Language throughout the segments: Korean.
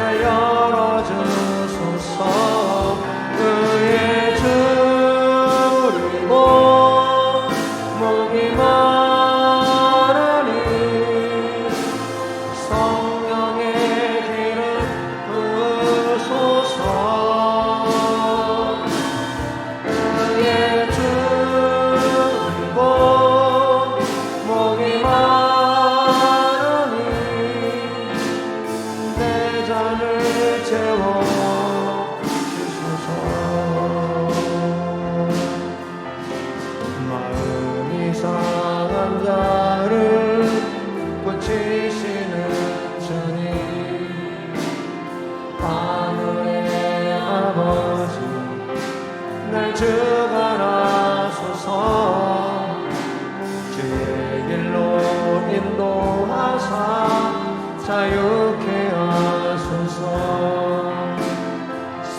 새날 열어주소서. 의에 줄이고 목이 마르니 성령의 기름 부으소서. 의에 줄이고 목이 마르니 내 잔을 채워주소서. 마음이 상한 자를 고치시는 주님, 하늘의 아버지 날 주관하소서. 주의 길로 인도하사 자유케 하소서.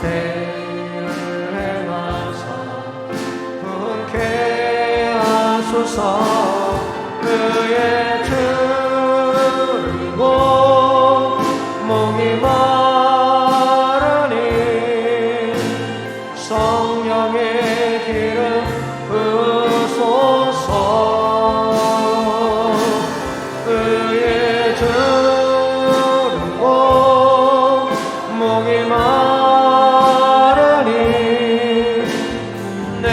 새 일을 행하사 부흥케 하소서. 의에 줄이고 목이 마르니 성령의 기름 부으소서. 의에 줄이고 목이 마르니 내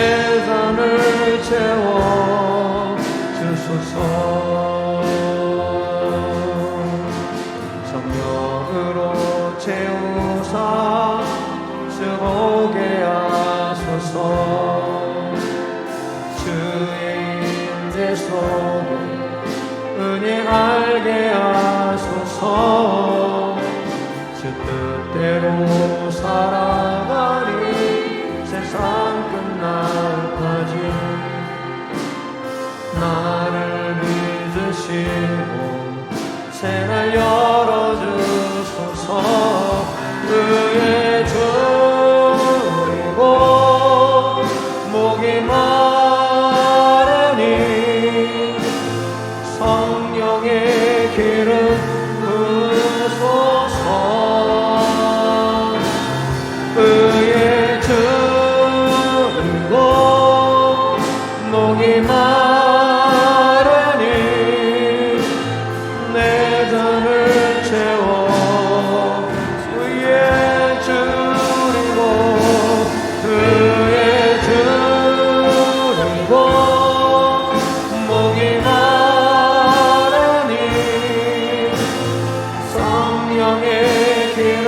잔을 채워주소서. 성령으로 채우사 수고게 하소서. 주의 임재 속에 은혜 알게 하소서. 주 뜻대로 살아가리 세상 끝날까지. 나를 믿으시고 새날 열어주소서. 의에 줄이고 목이 마르니 성령의 기름 부으소서. 의에 줄이고 목이 마르니 내 잔을 채워. 의에 줄이고 의에 줄이고 목이 마르니 성령의 기름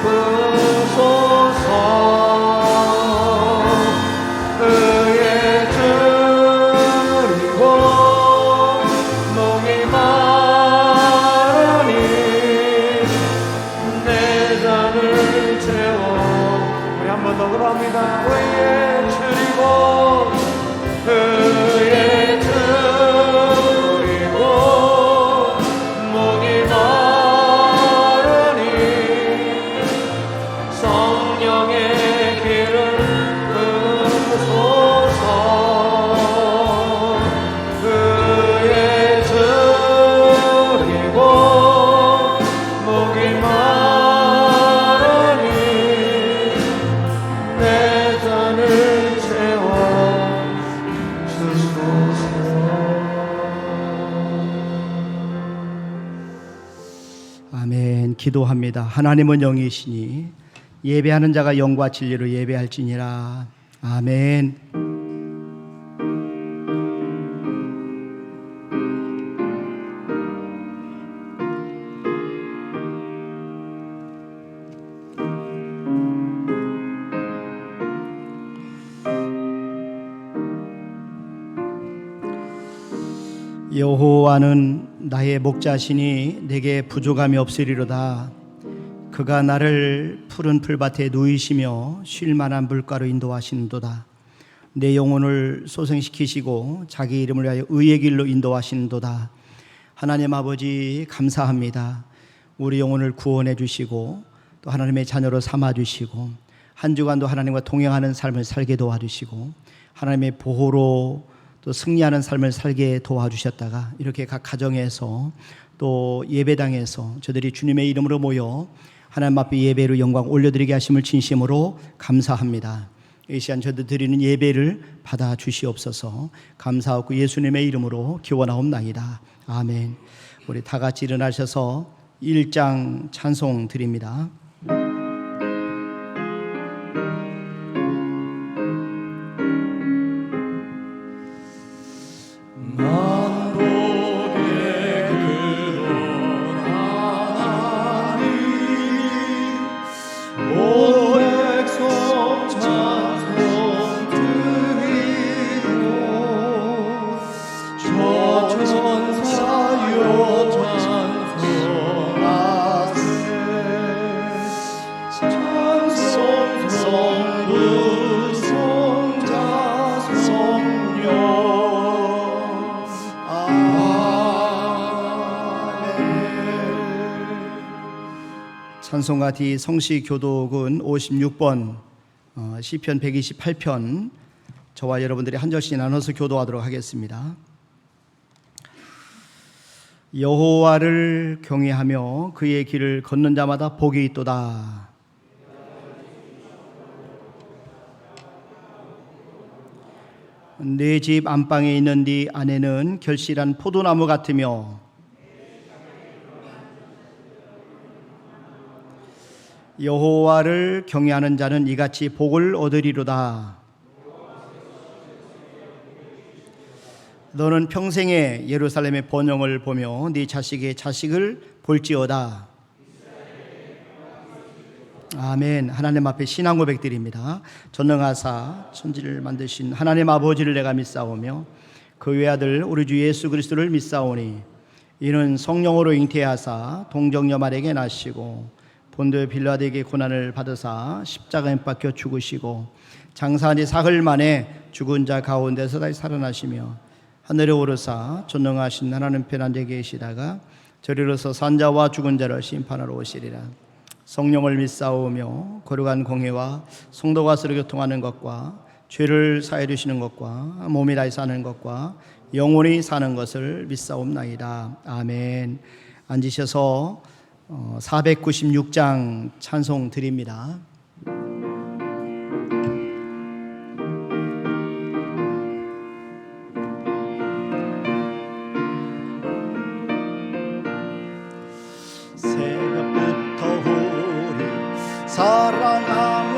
부으소서. 의에 줄이고 목이 마르니 내 잔을 채워. 우리 한 번 더 그럽니다. 의에 줄이고 의에 줄이고 목이 마르니 성령의 기름 부으소서. 의에 줄이고 목이 마르니 내 잔을 채워주소서. 아멘. 기도합니다. 하나님은 영이시니 예배하는 자가 영과 진리로 예배할지니라. 아멘. 여호와는 나의 목자시니 내게 부족함이 없으리로다. 그가 나를 푸른 풀밭에 누이시며 쉴만한 물가로 인도하시는도다. 내 영혼을 소생시키시고 자기 이름을 위하여 의의 길로 인도하시는도다. 하나님 아버지 감사합니다. 우리 영혼을 구원해 주시고 또 하나님의 자녀로 삼아 주시고 한 주간도 하나님과 동행하는 삶을 살게 도와주시고 하나님의 보호로 또 승리하는 삶을 살게 도와주셨다가 이렇게 각 가정에서 또 예배당에서 저들이 주님의 이름으로 모여 하나님 앞에 예배로 영광 올려드리게 하심을 진심으로 감사합니다. 이 시간 저도 드리는 예배를 받아 주시옵소서. 감사하고 예수님의 이름으로 기원하옵나이다. 아멘. 우리 다 같이 일어나셔서 1장 찬송 드립니다. 찬송가 뒤 성시교독은 56번 시편 128편 저와 여러분들이 한 절씩 나눠서 교도하도록 하겠습니다. 여호와를 경외하며 그의 길을 걷는 자마다 복이 있도다. 내 집 안방에 있는 네 아내는 결실한 포도나무 같으며 여호와를 경외하는 자는 이같이 복을 얻으리로다. 너는 평생에 예루살렘의 번영을 보며 네 자식의 자식을 볼지어다. 아멘. 하나님 앞에 신앙 고백드립니다. 전능하사 천지를 만드신 하나님 아버지를 내가 믿사오며 그 외아들 우리 주 예수 그리스도를 믿사오니 이는 성령으로 잉태하사 동정녀 마리아에게 나시고 본토 빌라도에게 고난을 받으사 십자가에 못 박혀 죽으시고 장사한 지 사흘 만에 죽은 자 가운데서 다시 살아나시며 하늘에 오르사 전능하신 하나님 편 앉아 계시다가 저리로서 산자와 죽은 자를 심판하러 오시리라. 성령을 믿사오며 거룩한 공회와 성도가 서로 교통하는 것과 죄를 사해 주시는 것과 몸이 다시 사는 것과 영원히 사는 것을 믿사옵나이다. 아멘. 앉으셔서 496장 찬송 드립니다. 새벽부터 우리 사랑함으로써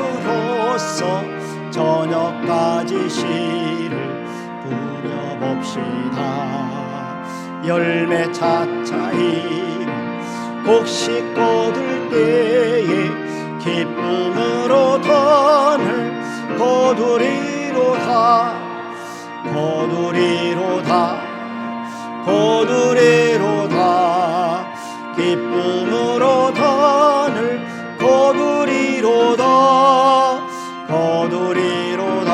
저녁까지 씨를 뿌려봅시다. 열매 차차히 곡식 거둘 때에 기쁨으로 던을 거두리로다. 거두리로다. 거두리로다. 기쁨으로 던을 거두리로다. 거두리로다.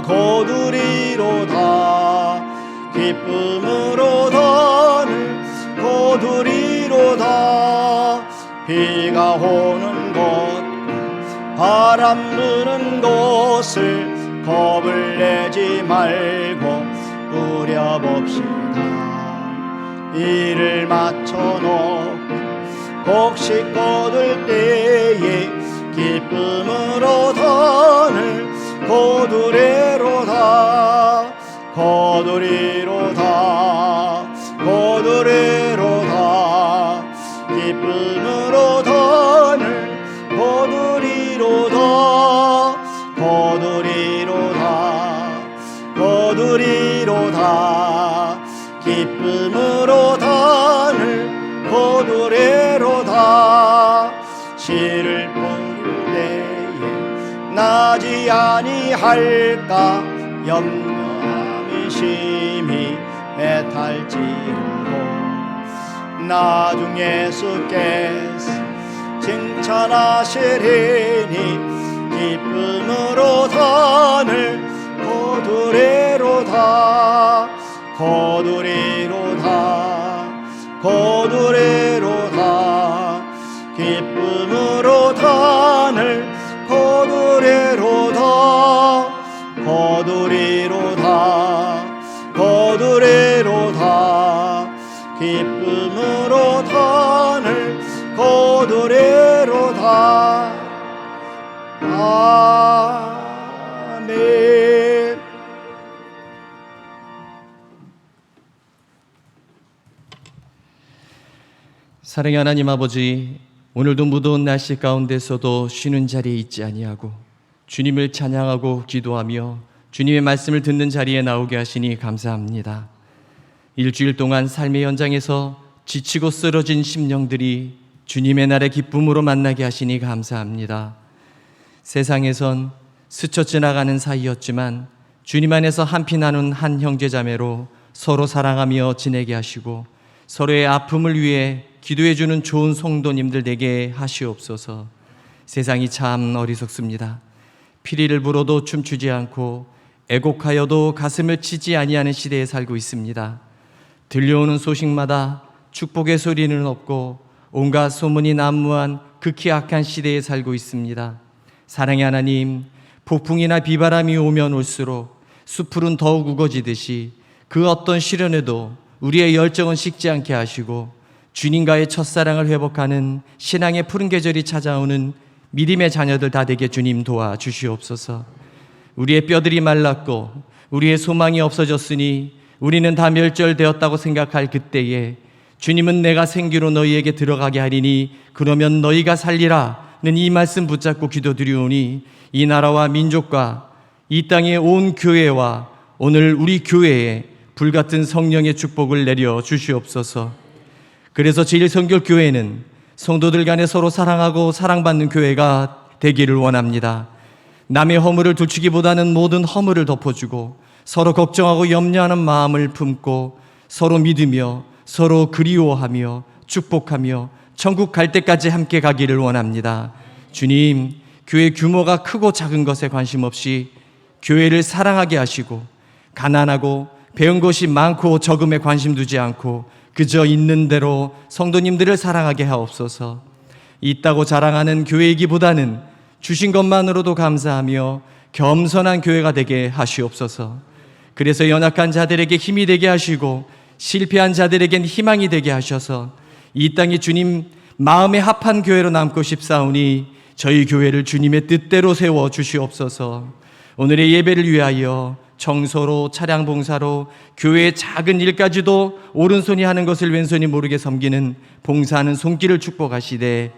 거두리로다. 기쁨으로 던을 거두리로다. 비가 오는 곳 바람 부는 곳을 겁을 내지 말고 우려봅시다. 일을 마쳐놓고 곡식 거둘 때에 기쁨으로 던을 거두리로다. 거두리로다. 거두리로다. 기쁨으로 던을 거두리로다. 거두리로다. 거두리로다. 기쁨으로 던을 거두리로다. 씨를 뿌릴 때에 나지 아니할까 염려함이 심히 애탈지라도 나중에 예수께서 칭찬하시리니 기쁨으로 던을 거두리로다. 거두리로다. 거두리로다. 기쁨으로 던을 거두리로다. 거두리로다. 거두리로다. 기쁨으로 던을 거두리로다. 사랑의 하나님 아버지, 오늘도 무더운 날씨 가운데서도 쉬는 자리에 있지 아니하고 주님을 찬양하고 기도하며 주님의 말씀을 듣는 자리에 나오게 하시니 감사합니다. 일주일 동안 삶의 현장에서 지치고 쓰러진 심령들이 주님의 날의 기쁨으로 만나게 하시니 감사합니다. 세상에선 스쳐 지나가는 사이였지만 주님 안에서 한피 나눈 한 형제자매로 서로 사랑하며 지내게 하시고 서로의 아픔을 위해 기도해주는 좋은 성도님들 되게 하시옵소서. 세상이 참 어리석습니다. 피리를 불어도 춤추지 않고 애곡하여도 가슴을 치지 아니하는 시대에 살고 있습니다. 들려오는 소식마다 축복의 소리는 없고 온갖 소문이 난무한 극히 악한 시대에 살고 있습니다. 사랑의 하나님, 폭풍이나 비바람이 오면 올수록 숲풀은 더욱 우거지듯이 그 어떤 시련에도 우리의 열정은 식지 않게 하시고 주님과의 첫사랑을 회복하는 신앙의 푸른 계절이 찾아오는 믿음의 자녀들 다 되게 주님 도와주시옵소서. 우리의 뼈들이 말랐고 우리의 소망이 없어졌으니 우리는 다 멸절되었다고 생각할 그때에 주님은 내가 생기로 너희에게 들어가게 하리니 그러면 너희가 살리라는 이 말씀 붙잡고 기도드리오니 이 나라와 민족과 이 땅의 온 교회와 오늘 우리 교회에 불같은 성령의 축복을 내려 주시옵소서. 그래서 제1선교교회는 성도들 간에 서로 사랑하고 사랑받는 교회가 되기를 원합니다. 남의 허물을 둘치기보다는 모든 허물을 덮어주고 서로 걱정하고 염려하는 마음을 품고 서로 믿으며 서로 그리워하며 축복하며 천국 갈 때까지 함께 가기를 원합니다. 주님, 교회 규모가 크고 작은 것에 관심 없이 교회를 사랑하게 하시고 가난하고 배운 것이 많고 적음에 관심 두지 않고 그저 있는 대로 성도님들을 사랑하게 하옵소서. 있다고 자랑하는 교회이기보다는 주신 것만으로도 감사하며 겸손한 교회가 되게 하시옵소서. 그래서 연약한 자들에게 힘이 되게 하시고 실패한 자들에겐 희망이 되게 하셔서 이 땅이 주님 마음에 합한 교회로 남고 싶사오니 저희 교회를 주님의 뜻대로 세워 주시옵소서. 오늘의 예배를 위하여 청소로 차량 봉사로 교회의 작은 일까지도 오른손이 하는 것을 왼손이 모르게 섬기는 봉사하는 손길을 축복하시되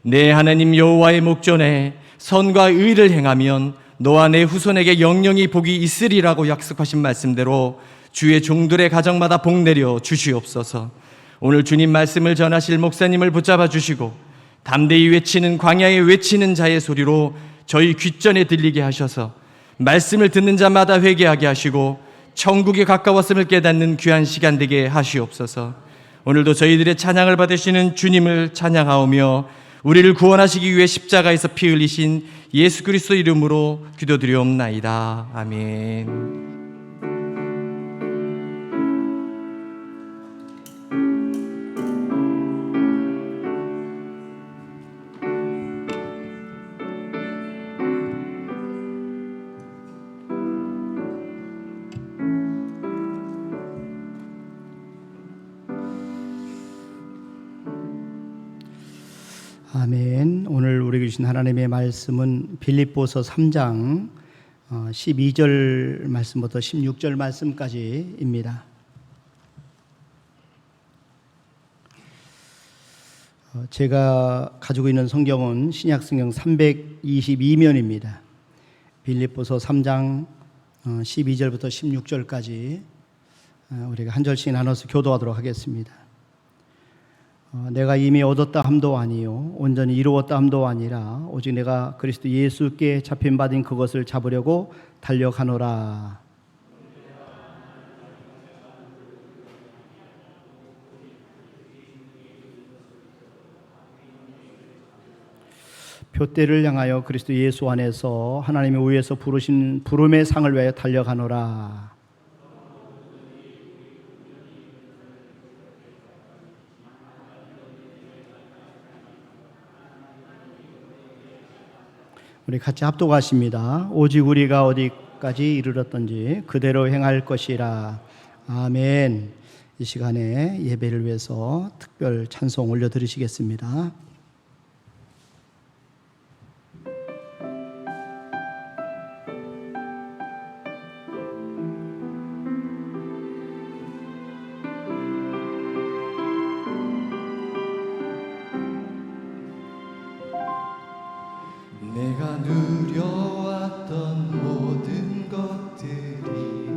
내 하나님 여호와의 목전에 선과 의를 행하면 너와 내 후손에게 영영이 복이 있으리라고 약속하신 말씀대로 주의 종들의 가정마다 복 내려 주시옵소서. 오늘 주님 말씀을 전하실 목사님을 붙잡아 주시고 담대히 외치는 광야에 외치는 자의 소리로 저희 귓전에 들리게 하셔서 말씀을 듣는 자마다 회개하게 하시고 천국에 가까웠음을 깨닫는 귀한 시간 되게 하시옵소서. 오늘도 저희들의 찬양을 받으시는 주님을 찬양하오며 우리를 구원하시기 위해 십자가에서 피 흘리신 예수 그리스도 이름으로 기도드리옵나이다. 아멘. 아멘. 오늘 우리에게 주신 하나님의 말씀은 빌립보서 3장 12절 말씀부터 16절 말씀까지입니다. 제가 가지고 있는 성경은 신약성경 322면입니다. 빌립보서 3장 12절부터 16절까지 우리가 한 절씩 나눠서 교도하도록 하겠습니다. 내가 이미 얻었다 함도 아니요 온전히 이루었다 함도 아니라 오직 내가 그리스도 예수께 잡힌 바된 그것을 잡으려고 달려가노라. 표대를 향하여 그리스도 예수 안에서 하나님의 우에서 부르신 부름의 상을 위하여 달려가노라. 우리 같이 합독하십니다. 오직 우리가 어디까지 이르렀던지 그대로 행할 것이라. 아멘. 이 시간에 예배를 위해서 특별 찬송 올려드리시겠습니다. 내가 누려왔던 모든 것들이,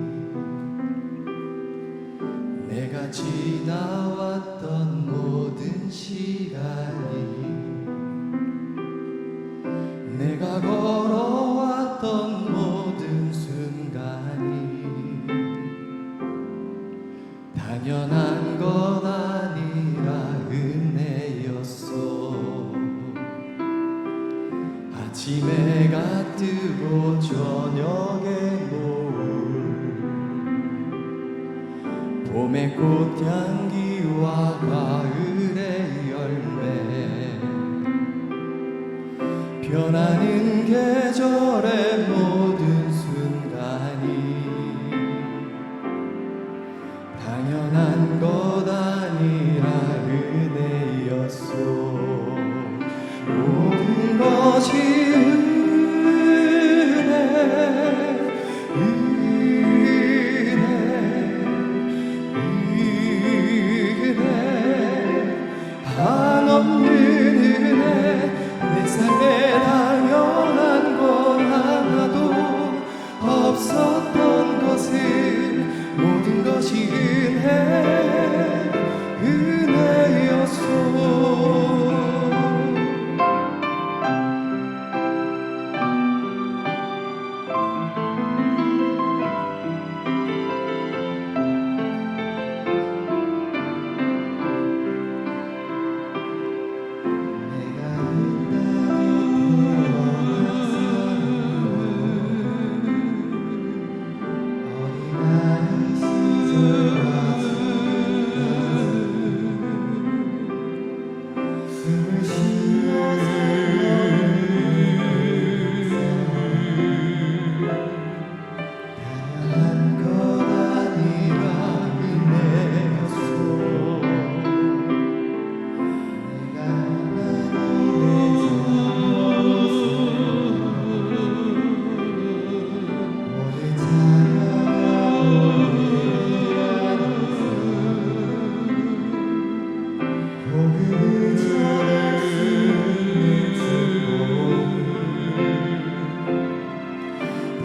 내가 지나왔던 모든 시간이, 내가 걸어왔던 모든 순간이 당연한 것 아니라 은혜였어. 아침에 해가 뜨고 저녁에 노을, 봄의 꽃향기와 가을의 열매, 변하는 계절의 모든 순간이 당연한 것 아니라 은혜였어. 모든 것이 은혜, 한없는 은혜. 내 삶에 당연한 것 하나도 없었던 것을, 모든 것이 은혜였소.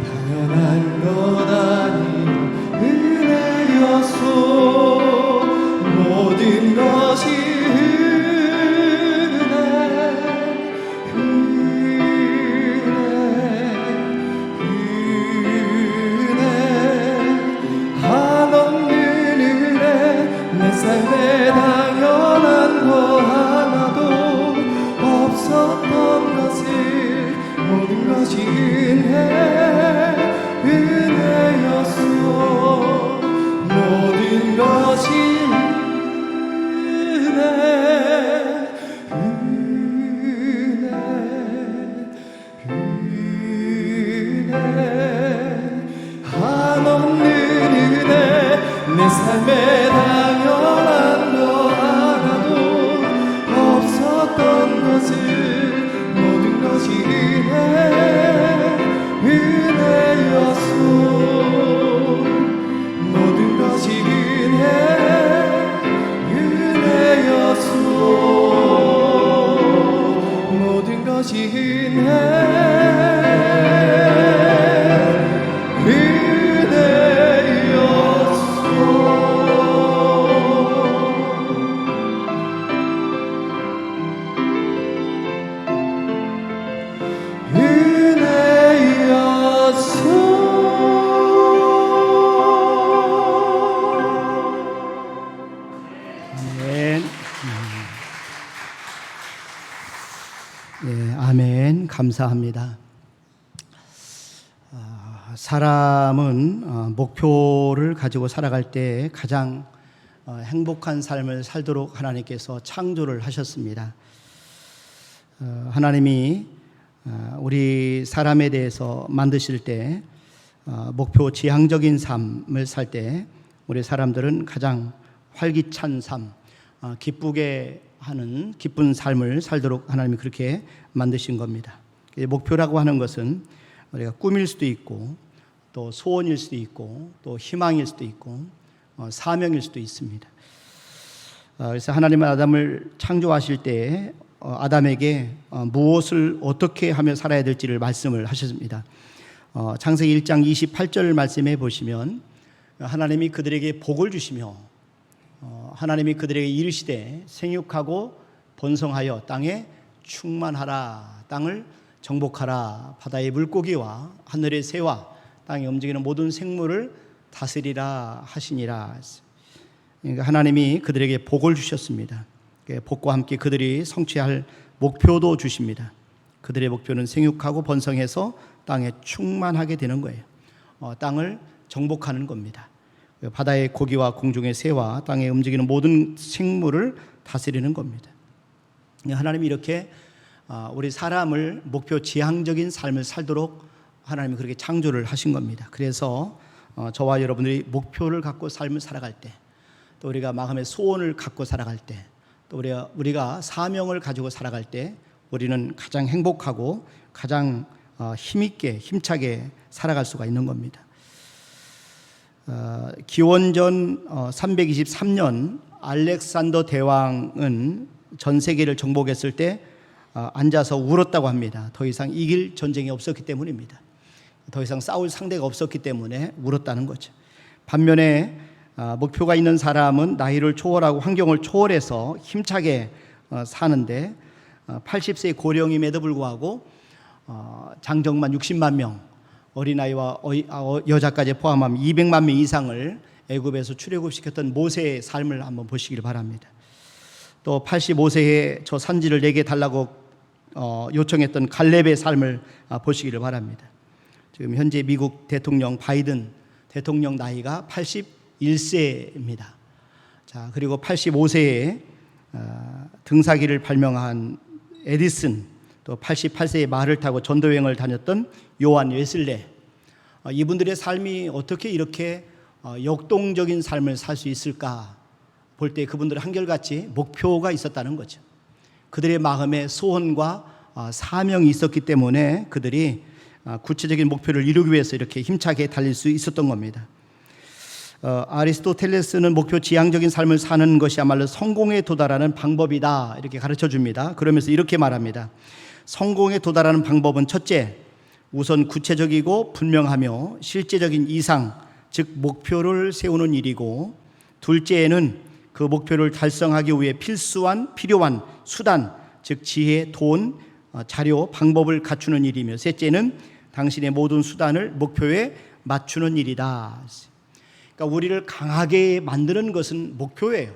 당연한 것 아닌 은혜였소. 모든 것이 은혜, 한없는 은혜. 내 삶에 당연한 것 하나도 없었던 것을, 모든 것이 은혜였소. 모든 것이 은혜, 한없는 은혜. 내 삶에 당연한 것 하나도 없었던 것을, 모든 것이 은혜였소. 모든 것이 은혜였소. 모든 것이 아멘. 네, 아멘. 감사합니다. 사람은 목표를 가지고 살아갈 때 가장 행복한 삶을 살도록 하나님께서 창조를 하셨습니다. 하나님이 우리 사람에 대해서 만드실 때 목표 지향적인 삶을 살 때 우리 사람들은 가장 활기찬 삶, 기쁘게 하는 기쁜 삶을 살도록 하나님이 그렇게 만드신 겁니다. 목표라고 하는 것은 우리가 꿈일 수도 있고 또 소원일 수도 있고 또 희망일 수도 있고 사명일 수도 있습니다. 그래서 하나님은 아담을 창조하실 때 아담에게 무엇을 어떻게 하며 살아야 될지를 말씀을 하셨습니다. 창세기 1장 28절 말씀해 보시면 하나님이 그들에게 복을 주시며 하나님이 그들에게 이르시되 생육하고 번성하여 땅에 충만하라, 땅을 정복하라, 바다의 물고기와 하늘의 새와 땅에 움직이는 모든 생물을 다스리라 하시니라. 그러니까 하나님이 그들에게 복을 주셨습니다. 복과 함께 그들이 성취할 목표도 주십니다. 그들의 목표는 생육하고 번성해서 땅에 충만하게 되는 거예요. 땅을 정복하는 겁니다. 바다의 고기와 공중의 새와 땅에 움직이는 모든 생물을 다스리는 겁니다. 하나님이 이렇게 우리 사람을 목표 지향적인 삶을 살도록 하나님이 그렇게 창조를 하신 겁니다. 그래서 저와 여러분들이 목표를 갖고 삶을 살아갈 때, 또 우리가 마음의 소원을 갖고 살아갈 때, 또 우리가 사명을 가지고 살아갈 때 우리는 가장 행복하고 가장 힘있게 힘차게 살아갈 수가 있는 겁니다. 기원전 323년 알렉산더 대왕은 전 세계를 정복했을 때 앉아서 울었다고 합니다. 더 이상 이길 전쟁이 없었기 때문입니다. 더 이상 싸울 상대가 없었기 때문에 울었다는 거죠. 반면에 목표가 있는 사람은 나이를 초월하고 환경을 초월해서 힘차게 사는데 80세 고령임에도 불구하고 장정만 60만 명, 어린아이와 여자까지 포함하면 200만 명 이상을 애굽에서 출애굽시켰던 모세의 삶을 한번 보시길 바랍니다. 또 85세에 저 산지를 내게 달라고 요청했던 갈렙의 삶을 보시기를 바랍니다. 지금 현재 미국 대통령 바이든 대통령 나이가 81세입니다. 자, 그리고 85세에 등사기를 발명한 에디슨, 또 88세에 말을 타고 전도여행을 다녔던 요한 웨슬레, 이분들의 삶이 어떻게 이렇게 역동적인 삶을 살 수 있을까 볼 때 그분들은 한결같이 목표가 있었다는 거죠. 그들의 마음에 소원과 사명이 있었기 때문에 그들이 구체적인 목표를 이루기 위해서 이렇게 힘차게 달릴 수 있었던 겁니다. 아리스토텔레스는 목표 지향적인 삶을 사는 것이야말로 성공에 도달하는 방법이다 이렇게 가르쳐 줍니다. 그러면서 이렇게 말합니다. 성공에 도달하는 방법은 첫째, 우선 구체적이고 분명하며 실제적인 이상, 즉 목표를 세우는 일이고, 둘째에는 그 목표를 달성하기 위해 필요한 수단, 즉 지혜, 돈, 자료, 방법을 갖추는 일이며, 셋째는 당신의 모든 수단을 목표에 맞추는 일이다. 그러니까 우리를 강하게 만드는 것은 목표예요.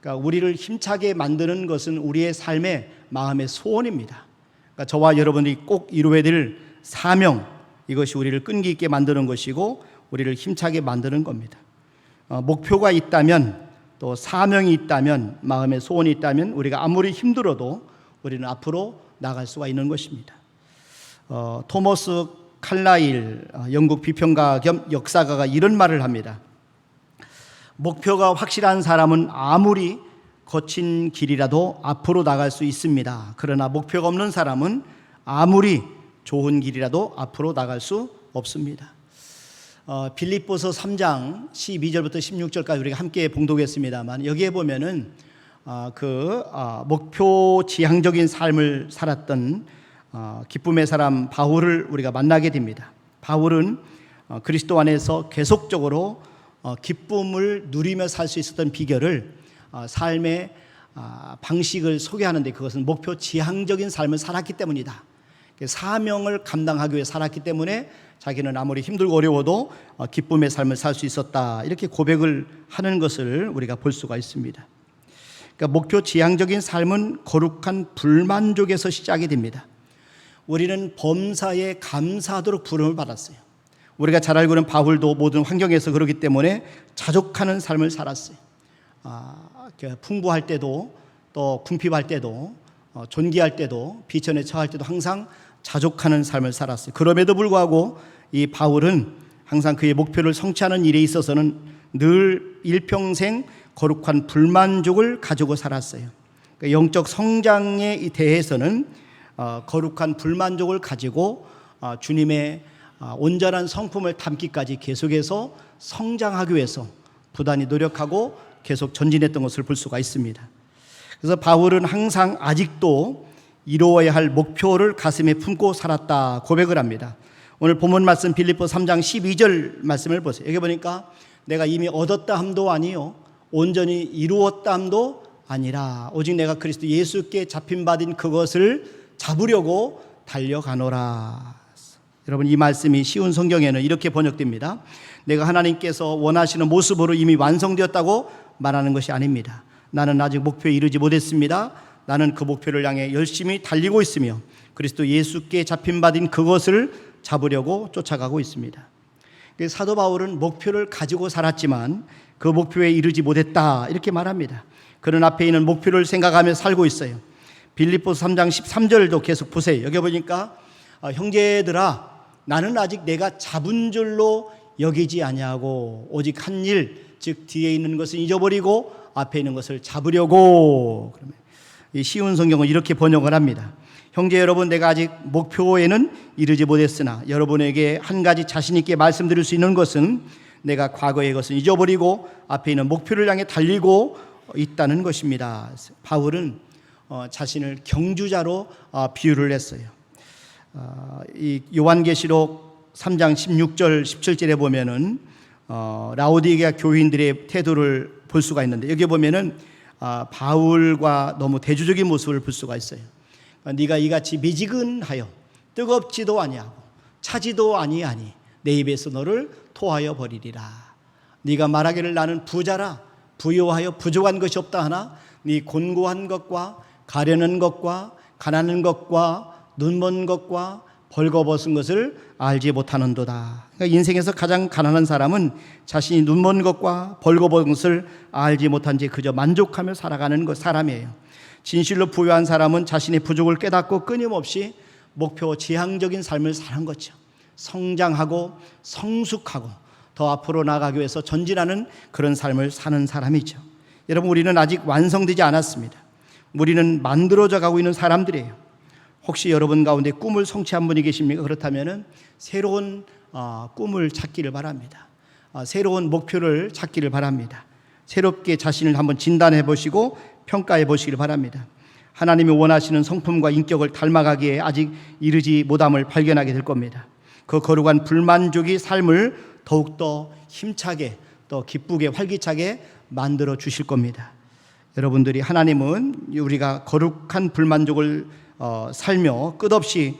그러니까 우리를 힘차게 만드는 것은 우리의 삶의 마음의 소원입니다. 그러니까 저와 여러분들이 꼭 이루어야 될 사명, 이것이 우리를 끈기 있게 만드는 것이고 우리를 힘차게 만드는 겁니다. 목표가 있다면, 또 사명이 있다면, 마음의 소원이 있다면 우리가 아무리 힘들어도 우리는 앞으로 나갈 수가 있는 것입니다. 토머스 칼라일 영국 비평가 겸 역사가가 이런 말을 합니다. 목표가 확실한 사람은 아무리 거친 길이라도 앞으로 나갈 수 있습니다. 그러나 목표가 없는 사람은 아무리 좋은 길이라도 앞으로 나갈 수 없습니다. 빌립보서 3장 12절부터 16절까지 우리가 함께 봉독했습니다만, 여기에 보면은 목표 지향적인 삶을 살았던 기쁨의 사람 바울을 우리가 만나게 됩니다. 바울은 그리스도 안에서 계속적으로 기쁨을 누리며 살 수 있었던 비결을 삶의 방식을 소개하는데, 그것은 목표 지향적인 삶을 살았기 때문이다. 사명을 감당하기 위해 살았기 때문에 자기는 아무리 힘들고 어려워도 기쁨의 삶을 살 수 있었다, 이렇게 고백을 하는 것을 우리가 볼 수가 있습니다. 그러니까 목표 지향적인 삶은 거룩한 불만족에서 시작이 됩니다. 우리는 범사에 감사하도록 부름을 받았어요. 우리가 잘 알고 있는 바울도 모든 환경에서 그렇기 때문에 자족하는 삶을 살았어요. 풍부할 때도, 또 궁핍할 때도, 존귀할 때도, 비천에 처할 때도 항상 자족하는 삶을 살았어요. 그럼에도 불구하고 이 바울은 항상 그의 목표를 성취하는 일에 있어서는 늘 일평생 거룩한 불만족을 가지고 살았어요. 그러니까 영적 성장에 대해서는 거룩한 불만족을 가지고 주님의 온전한 성품을 담기까지 계속해서 성장하기 위해서 부단히 노력하고 계속 전진했던 것을 볼 수가 있습니다. 그래서 바울은 항상 아직도 이루어야 할 목표를 가슴에 품고 살았다 고백을 합니다. 오늘 본문 말씀 빌립보 3장 12절 말씀을 보세요. 여기 보니까 내가 이미 얻었다 함도 아니요 온전히 이루었다 함도 아니라 오직 내가 그리스도 예수께 잡힌받은 그것을 잡으려고 달려가노라. 여러분, 이 말씀이 쉬운 성경에는 이렇게 번역됩니다. 내가 하나님께서 원하시는 모습으로 이미 완성되었다고 말하는 것이 아닙니다. 나는 아직 목표에 이르지 못했습니다. 나는 그 목표를 향해 열심히 달리고 있으며 그리스도 예수께 잡힌받은 그것을 잡으려고 쫓아가고 있습니다. 사도 바울은 목표를 가지고 살았지만 그 목표에 이르지 못했다 이렇게 말합니다. 그는 앞에 있는 목표를 생각하며 살고 있어요. 빌립보서 3장 13절도 계속 보세요. 여기 보니까 형제들아 나는 아직 내가 잡은 줄로 여기지 아니하고 오직 한 일 즉 뒤에 있는 것을 잊어버리고 앞에 있는 것을 잡으려고. 그러면 이 쉬운 성경은 이렇게 번역을 합니다. 형제 여러분, 내가 아직 목표에는 이르지 못했으나 여러분에게 한 가지 자신 있게 말씀드릴 수 있는 것은 내가 과거의 것을 잊어버리고 앞에 있는 목표를 향해 달리고 있다는 것입니다. 바울은 자신을 경주자로 비유를 했어요. 이 요한계시록 3장 16절 17절에 보면은 라오디게아 교인들의 태도를 볼 수가 있는데 여기 보면은 바울과 너무 대조적인 모습을 볼 수가 있어요. 네가 이같이 미지근하여 뜨겁지도 아니하고 차지도 아니하니 내 입에서 너를 토하여 버리리라. 네가 말하기를 나는 부자라 부요하여 부족한 것이 없다 하나 네 곤고한 것과 가려는 것과 가난한 것과 눈먼 것과 벌거벗은 것을 알지 못하는도다. 그러니까 인생에서 가장 가난한 사람은 자신이 눈먼 것과 벌거벗은 것을 알지 못한 채 그저 만족하며 살아가는 사람이에요. 진실로 부유한 사람은 자신의 부족을 깨닫고 끊임없이 목표 지향적인 삶을 사는 거죠. 성장하고 성숙하고 더 앞으로 나아가기 위해서 전진하는 그런 삶을 사는 사람이죠. 여러분, 우리는 아직 완성되지 않았습니다. 우리는 만들어져 가고 있는 사람들이에요. 혹시 여러분 가운데 꿈을 성취한 분이 계십니까? 그렇다면 새로운 꿈을 찾기를 바랍니다. 새로운 목표를 찾기를 바랍니다. 새롭게 자신을 한번 진단해 보시고 평가해 보시길 바랍니다. 하나님이 원하시는 성품과 인격을 닮아가기에 아직 이르지 못함을 발견하게 될 겁니다. 그 거룩한 불만족이 삶을 더욱더 힘차게 또 기쁘게 활기차게 만들어 주실 겁니다. 여러분들이 하나님은 우리가 거룩한 불만족을 살며 끝없이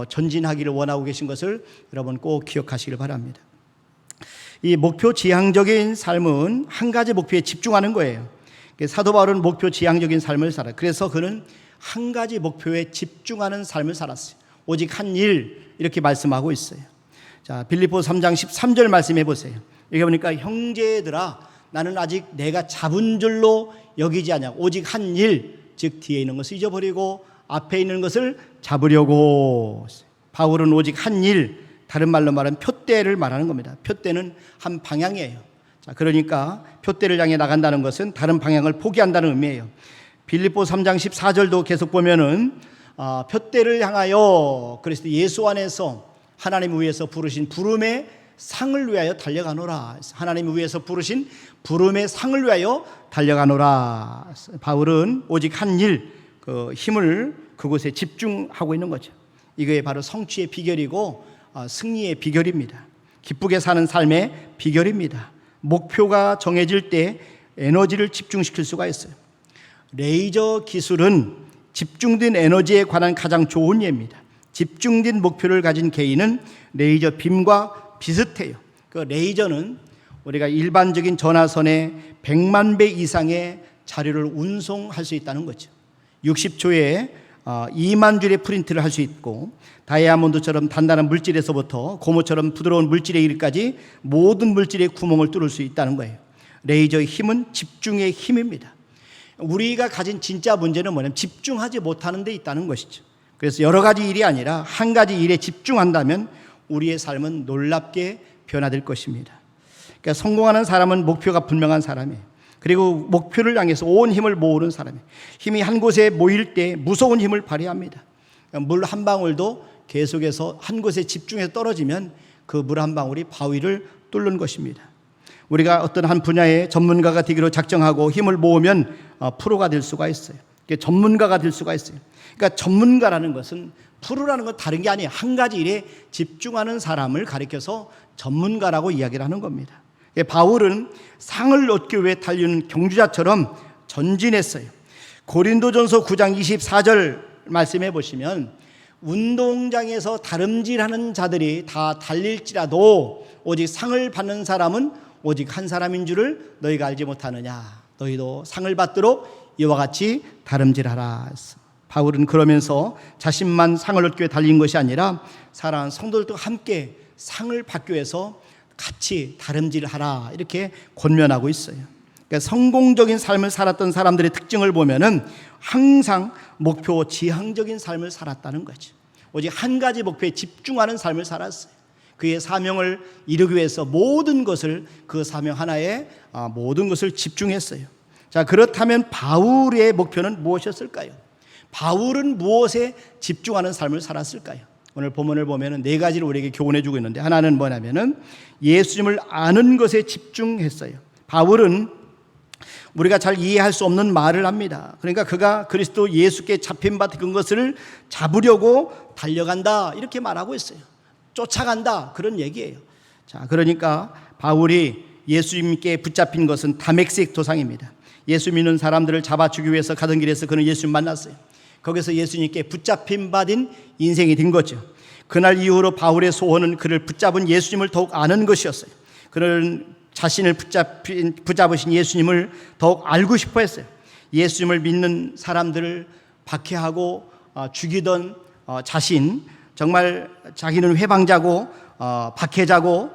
전진하기를 원하고 계신 것을 여러분 꼭 기억하시길 바랍니다. 이 목표 지향적인 삶은 한 가지 목표에 집중하는 거예요. 사도 바울은 목표 지향적인 삶을 살아요. 그래서 그는 한 가지 목표에 집중하는 삶을 살았어요. 오직 한 일 이렇게 말씀하고 있어요. 자, 빌립보 3장 13절 말씀해 보세요. 여기 보니까 형제들아 나는 아직 내가 잡은 줄로 여기지 않냐 오직 한 일 즉 뒤에 있는 것을 잊어버리고 앞에 있는 것을 잡으려고. 바울은 오직 한 일, 다른 말로 말하면 표대를 말하는 겁니다. 표대는 한 방향이에요. 자, 그러니까 표대를 향해 나간다는 것은 다른 방향을 포기한다는 의미예요. 빌립보 3장 14절도 계속 보면은 표대를 향하여 그리스도 예수 안에서 하나님 위에서 부르신 부름의 상을 위하여 달려가노라. 하나님 위에서 부르신 부름의 상을 위하여 달려가노라. 바울은 오직 한 일, 그 힘을 그곳에 집중하고 있는 거죠. 이게 바로 성취의 비결이고 승리의 비결입니다. 기쁘게 사는 삶의 비결입니다. 목표가 정해질 때 에너지를 집중시킬 수가 있어요. 레이저 기술은 집중된 에너지에 관한 가장 좋은 예입니다. 집중된 목표를 가진 개인은 레이저 빔과 비슷해요. 그 레이저는 우리가 일반적인 전화선에 100만 배 이상의 자료를 운송할 수 있다는 거죠. 60초에 2만 줄의 프린트를 할 수 있고 다이아몬드처럼 단단한 물질에서부터 고무처럼 부드러운 물질에 이르기까지 모든 물질의 구멍을 뚫을 수 있다는 거예요. 레이저의 힘은 집중의 힘입니다. 우리가 가진 진짜 문제는 뭐냐면 집중하지 못하는 데 있다는 것이죠. 그래서 여러 가지 일이 아니라 한 가지 일에 집중한다면 우리의 삶은 놀랍게 변화될 것입니다. 그러니까 성공하는 사람은 목표가 분명한 사람이에요. 그리고 목표를 향해서 온 힘을 모으는 사람이에요. 힘이 한 곳에 모일 때 무서운 힘을 발휘합니다. 물 한 방울도 계속해서 한 곳에 집중해서 떨어지면 그 물 한 방울이 바위를 뚫는 것입니다. 우리가 어떤 한 분야의 전문가가 되기로 작정하고 힘을 모으면 프로가 될 수가 있어요. 전문가가 될 수가 있어요. 그러니까 전문가라는 것은 프로라는 건 다른 게 아니에요. 한 가지 일에 집중하는 사람을 가리켜서 전문가라고 이야기를 하는 겁니다. 바울은 상을 얻기 위해 달리는 경주자처럼 전진했어요. 고린도전서 9장 24절 말씀해 보시면 운동장에서 다름질하는 자들이 다 달릴지라도 오직 상을 받는 사람은 오직 한 사람인 줄을 너희가 알지 못하느냐. 너희도 상을 받도록 이와 같이 다름질하라. 바울은 그러면서 자신만 상을 얻기 위해 달린 것이 아니라 사랑하는 성도들도 함께 상을 받기 위해서 같이 다름질하라 이렇게 권면하고 있어요. 그러니까 성공적인 삶을 살았던 사람들의 특징을 보면은 항상 목표 지향적인 삶을 살았다는 거죠. 오직 한 가지 목표에 집중하는 삶을 살았어요. 그의 사명을 이루기 위해서 모든 것을 그 사명 하나에 모든 것을 집중했어요. 자, 그렇다면 바울의 목표는 무엇이었을까요? 바울은 무엇에 집중하는 삶을 살았을까요? 오늘 본문을 보면 네 가지를 우리에게 교훈해 주고 있는데 하나는 뭐냐면은 예수님을 아는 것에 집중했어요. 바울은 우리가 잘 이해할 수 없는 말을 합니다. 그러니까 그가 그리스도 예수께 잡힌 바 그 것을 잡으려고 달려간다 이렇게 말하고 있어요. 쫓아간다 그런 얘기예요. 자, 그러니까 바울이 예수님께 붙잡힌 것은 다메섹 도상입니다. 예수 믿는 사람들을 잡아주기 위해서 가던 길에서 그는 예수님 만났어요. 거기서 예수님께 붙잡힌 바된 인생이 된 거죠. 그날 이후로 바울의 소원은 그를 붙잡은 예수님을 더욱 아는 것이었어요. 그는 자신을 붙잡으신 예수님을 더욱 알고 싶어 했어요. 예수님을 믿는 사람들을 박해하고 죽이던 자신, 정말 자기는 회방자고 박해자고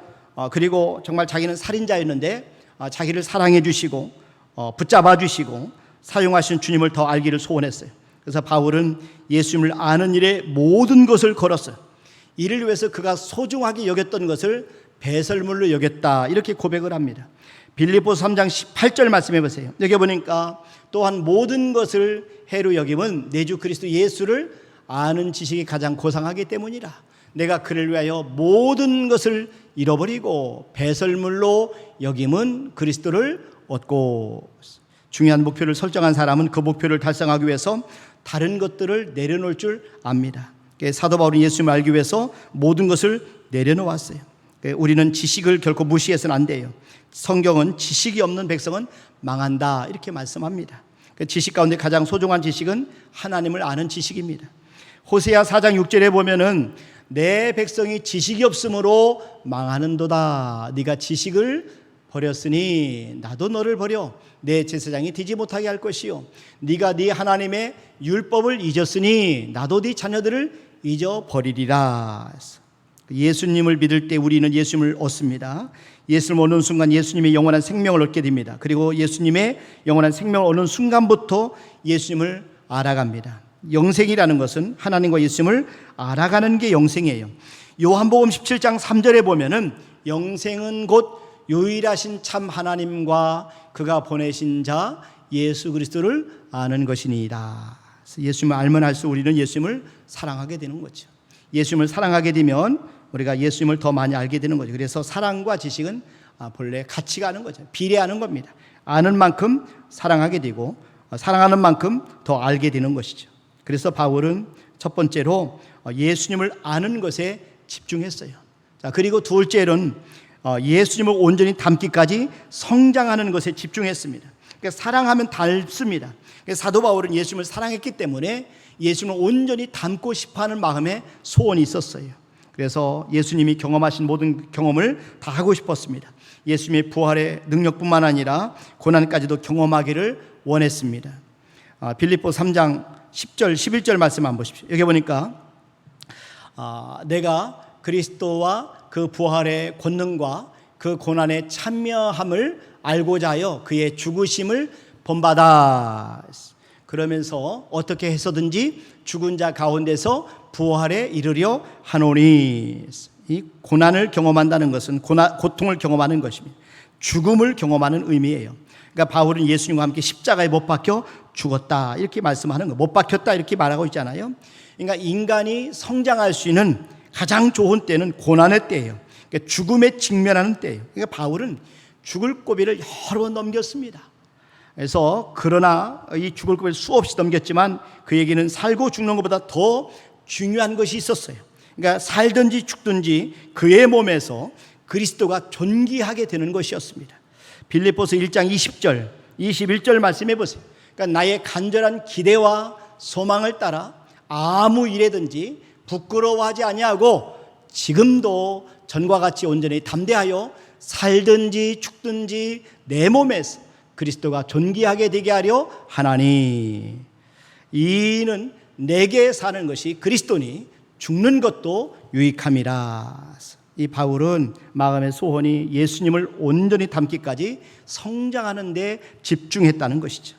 그리고 정말 자기는 살인자였는데 자기를 사랑해 주시고 붙잡아 주시고 사용하신 주님을 더 알기를 소원했어요. 그래서 바울은 예수님을 아는 일에 모든 것을 걸었어요. 이를 위해서 그가 소중하게 여겼던 것을 배설물로 여겼다 이렇게 고백을 합니다. 빌립보서 3장 18절 말씀해 보세요. 여기 보니까 또한 모든 것을 해로 여김은 내 주 그리스도 예수를 아는 지식이 가장 고상하기 때문이라. 내가 그를 위하여 모든 것을 잃어버리고 배설물로 여김은 그리스도를 얻고. 중요한 목표를 설정한 사람은 그 목표를 달성하기 위해서 다른 것들을 내려놓을 줄 압니다. 사도 바울은 예수님을 알기 위해서 모든 것을 내려놓았어요. 우리는 지식을 결코 무시해서는 안 돼요. 성경은 지식이 없는 백성은 망한다 이렇게 말씀합니다. 지식 가운데 가장 소중한 지식은 하나님을 아는 지식입니다. 호세아 4장 6절에 보면은 내 백성이 지식이 없으므로 망하는도다. 네가 지식을 버렸으니 나도 너를 버려 내 제사장이 되지 못하게 할 것이요 네가 네 하나님의 율법을 잊었으니 나도 네 자녀들을 잊어버리리라. 예수님을 믿을 때 우리는 예수님을 얻습니다. 예수님을 얻는 순간 예수님의 영원한 생명을 얻게 됩니다. 그리고 예수님의 영원한 생명을 얻는 순간부터 예수님을 알아갑니다. 영생이라는 것은 하나님과 예수님을 알아가는 게 영생이에요. 요한복음 17장 3절에 보면은 영생은 곧 유일하신 참 하나님과 그가 보내신 자 예수 그리스도를 아는 것이니이다. 예수님을 알면 할수록 우리는 예수님을 사랑하게 되는 거죠. 예수님을 사랑하게 되면 우리가 예수님을 더 많이 알게 되는 거죠. 그래서 사랑과 지식은 본래 같이 가는 거죠. 비례하는 겁니다. 아는 만큼 사랑하게 되고 사랑하는 만큼 더 알게 되는 것이죠. 그래서 바울은 첫 번째로 예수님을 아는 것에 집중했어요. 자, 그리고 둘째로는 예수님을 온전히 닮기까지 성장하는 것에 집중했습니다. 그러니까 사랑하면 닮습니다. 사도 바울은 예수님을 사랑했기 때문에 예수님을 온전히 닮고 싶어하는 마음에 소원이 있었어요. 그래서 예수님이 경험하신 모든 경험을 다 하고 싶었습니다. 예수님의 부활의 능력뿐만 아니라 고난까지도 경험하기를 원했습니다. 빌립보 3장 10절 11절 말씀 한번 보십시오. 여기 보니까 내가 그리스도와 그 부활의 권능과 그 고난의 참여함을 알고자 하여 그의 죽으심을 본받아. 그러면서 어떻게 해서든지 죽은 자 가운데서 부활에 이르려 하노니. 이 고난을 경험한다는 것은 고통을 경험하는 것입니다. 죽음을 경험하는 의미예요. 그러니까 바울은 예수님과 함께 십자가에 못 박혀 죽었다 이렇게 말씀하는 거. 못 박혔다 이렇게 말하고 있잖아요. 그러니까 인간이 성장할 수 있는 가장 좋은 때는 고난의 때예요. 그러니까 죽음에 직면하는 때예요. 그러니까 바울은 죽을 고비를 여러 번 넘겼습니다. 그래서 그러나 이 죽을 것을 수없이 넘겼지만 그에게는 살고 죽는 것보다 더 중요한 것이 있었어요. 그러니까 살든지 죽든지 그의 몸에서 그리스도가 존귀하게 되는 것이었습니다. 빌립보서 1장 20절 21절 말씀해 보세요. 그러니까 나의 간절한 기대와 소망을 따라 아무 일에든지 부끄러워하지 아니하고 지금도 전과 같이 온전히 담대하여 살든지 죽든지 내 몸에서 그리스도가 존귀하게 되게 하려 하나니. 이는 내게 사는 것이 그리스도니 죽는 것도 유익함이라. 이 바울은 마음의 소원이 예수님을 온전히 닮기까지 성장하는 데 집중했다는 것이죠.